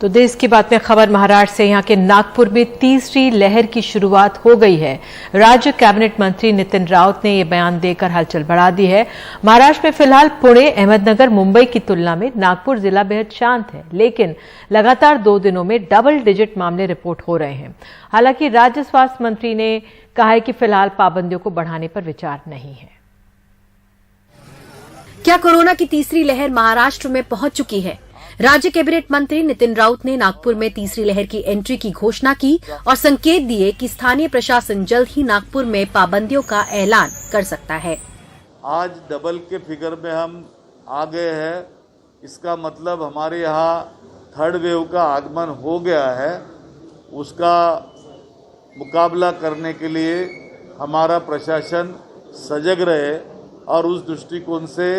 तो देश की बात में खबर महाराष्ट्र से। यहाँ के नागपुर में तीसरी लहर की शुरुआत हो गई है। राज्य कैबिनेट मंत्री नितिन राउत ने यह बयान देकर हलचल बढ़ा दी है। महाराष्ट्र में फिलहाल पुणे, अहमदनगर, मुंबई की तुलना में नागपुर जिला बेहद शांत है, लेकिन लगातार 2 दिनों में डबल डिजिट मामले रिपोर्ट हो रहे हैं। हालांकि राज्य स्वास्थ्य मंत्री ने कहा है कि फिलहाल पाबंदियों को बढ़ाने पर विचार नहीं है। क्या कोरोना की तीसरी लहर महाराष्ट्र में पहुंच चुकी है? राज्य कैबिनेट मंत्री नितिन राउत ने नागपुर में तीसरी लहर की एंट्री की घोषणा की और संकेत दिए कि स्थानीय प्रशासन जल्द ही नागपुर में पाबंदियों का ऐलान कर सकता है। आज डबल के फिगर में हम आ गए हैं। इसका मतलब हमारे यहाँ थर्ड वेव का आगमन हो गया है। उसका मुकाबला करने के लिए हमारा प्रशासन सजग रहे और उस दृष्टिकोण से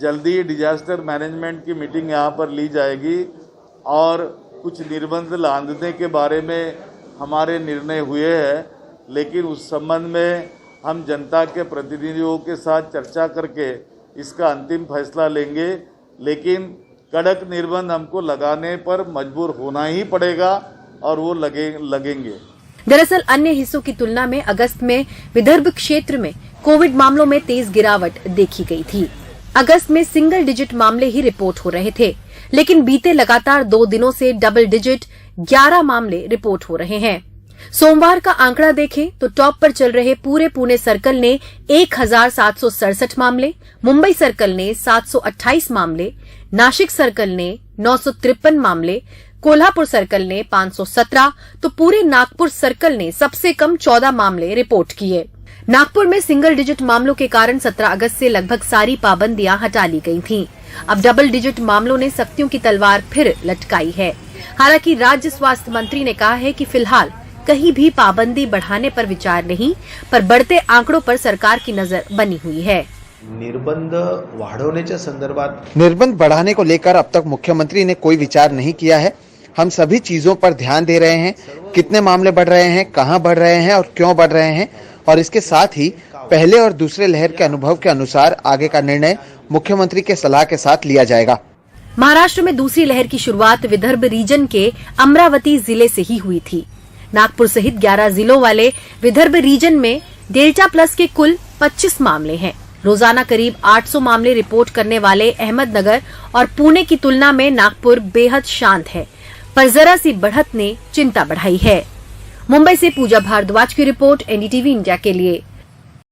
जल्दी डिजास्टर मैनेजमेंट की मीटिंग यहाँ पर ली जाएगी और कुछ निर्बंध लादने के बारे में हमारे निर्णय हुए हैं, लेकिन उस संबंध में हम जनता के प्रतिनिधियों के साथ चर्चा करके इसका अंतिम फैसला लेंगे। लेकिन कड़क निर्बंध हमको लगाने पर मजबूर होना ही पड़ेगा और वो लगेंगे। दरअसल अन्य हिस्सों की तुलना में अगस्त में विदर्भ क्षेत्र में कोविड मामलों में तेज गिरावट देखी गई थी। अगस्त में सिंगल डिजिट मामले ही रिपोर्ट हो रहे थे, लेकिन बीते लगातार 2 दिनों से डबल डिजिट 11 मामले रिपोर्ट हो रहे हैं। सोमवार का आंकड़ा देखें तो टॉप पर चल रहे पूरे पुणे सर्कल ने 1767 मामले, मुंबई सर्कल ने 728 मामले, नासिक सर्कल ने 953 मामले, कोल्हापुर सर्कल ने 517, तो पूरे नागपुर सर्कल ने सबसे कम 14 मामले रिपोर्ट किए। नागपुर में सिंगल डिजिट मामलों के कारण 17 अगस्त से लगभग सारी पाबंदियां हटा ली गई थीं। अब डबल डिजिट मामलों ने सख्तियों की तलवार फिर लटकाई है। हालांकि राज्य स्वास्थ्य मंत्री ने कहा है कि फिलहाल कहीं भी पाबंदी बढ़ाने पर विचार नहीं, पर बढ़ते आंकड़ों पर सरकार की नजर बनी हुई है। निर्बंध वाढवण्याच्या संदर्भात निर्बंध बढ़ाने को लेकर अब तक मुख्यमंत्री ने कोई विचार नहीं किया है। हम सभी चीजों पर ध्यान दे रहे हैं, कितने मामले बढ़ रहे हैं, कहां बढ़ रहे हैं और क्यों बढ़ रहे हैं, और इसके साथ ही पहले और दूसरे लहर के अनुभव के अनुसार आगे का निर्णय मुख्यमंत्री के सलाह के साथ लिया जाएगा। महाराष्ट्र में दूसरी लहर की शुरुआत विदर्भ रीजन के अमरावती जिले से ही हुई थी। नागपुर सहित 11 जिलों वाले विदर्भ रीजन में डेल्टा प्लस के कुल 25 मामले हैं। रोजाना करीब 800 मामले रिपोर्ट करने वाले अहमदनगर और पुणे की तुलना में नागपुर बेहद शांत है, पर जरा सी बढ़त ने चिंता बढ़ाई है। मुंबई से पूजा भारद्वाज की रिपोर्ट, एनडीटीवी इंडिया के लिए।